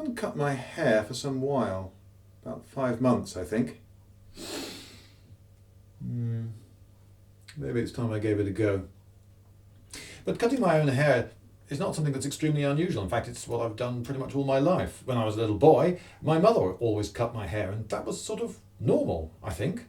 haven't cut my hair for some while. About 5 months, I think. Maybe it's time I gave it a go. But cutting my own hair is not something that's extremely unusual. In fact, it's what I've done pretty much all my life. When I was a little boy, my mother always cut my hair, and that was sort of normal, I think.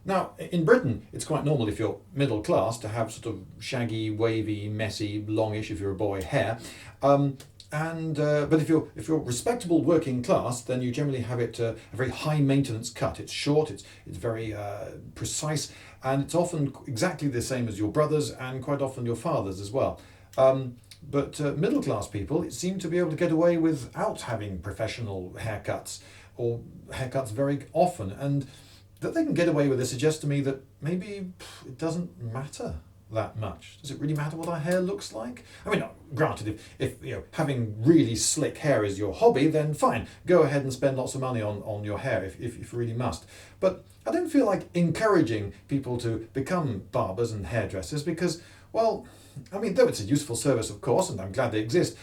Now, in Britain, it's quite normal if you're middle class to have sort of shaggy, wavy, messy, longish, if you're a boy, hair. But if you're respectable working class, then you generally have it a very high maintenance cut. It's short, it's very precise, and it's often exactly the same as your brother's and quite often your father's as well. But middle class people seem to be able to get away without having professional haircuts or haircuts very often, and that they can get away with this suggests to me that maybe it doesn't matter that much. Does it really matter what our hair looks like? I mean, granted, if you know, having really slick hair is your hobby, then fine, go ahead and spend lots of money on your hair if you really must. But I don't feel like encouraging people to become barbers and hairdressers because, well, I mean, though it's a useful service, of course, and I'm glad they exist,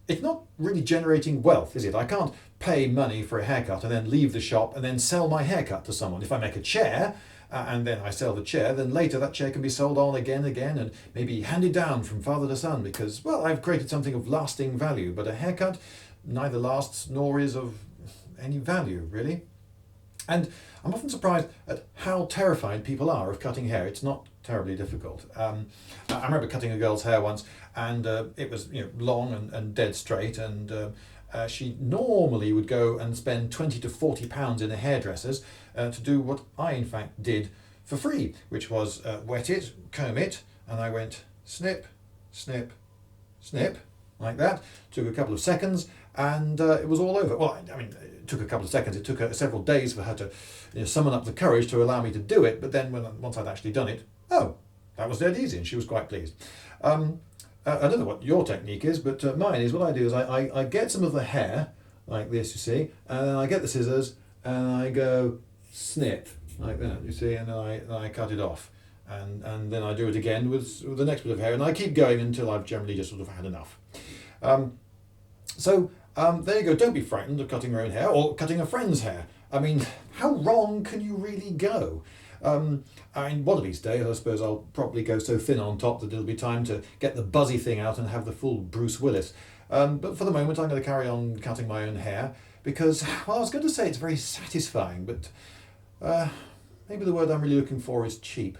it's not really generating wealth, is it? I can't pay money for a haircut and then leave the shop and then sell my haircut to someone. If I make a chair and then I sell the chair, then later that chair can be sold on again and maybe handed down from father to son because, well, I've created something of lasting value. But a haircut neither lasts nor is of any value, really. And I'm often surprised at how terrified people are of cutting hair. It's not terribly difficult. I remember cutting a girl's hair once, and it was long and dead straight, and she normally would go and spend £20 to £40 in a hairdresser's to do what I in fact did for free, which was wet it, comb it, and I went snip, snip, snip, like that. Took a couple of seconds, and it was all over. Well, I mean, it took a couple of seconds. It took her several days for her to summon up the courage to allow me to do it. But then, once I'd actually done it, that was dead easy, and she was quite pleased. I don't know what your technique is, but mine is, what I do is I get some of the hair, like this, you see, and then I get the scissors, and I go snip, like that, you see, and then I cut it off. And then I do it again with the next bit of hair, and I keep going until I've generally just sort of had enough. So there you go. Don't be frightened of cutting your own hair or cutting a friend's hair. I mean, how wrong can you really go? I mean, one of these days, I suppose I'll probably go so thin on top that it'll be time to get the buzzy thing out and have the full Bruce Willis. But for the moment, I'm going to carry on cutting my own hair because, well, I was going to say it's very satisfying, but maybe the word I'm really looking for is cheap.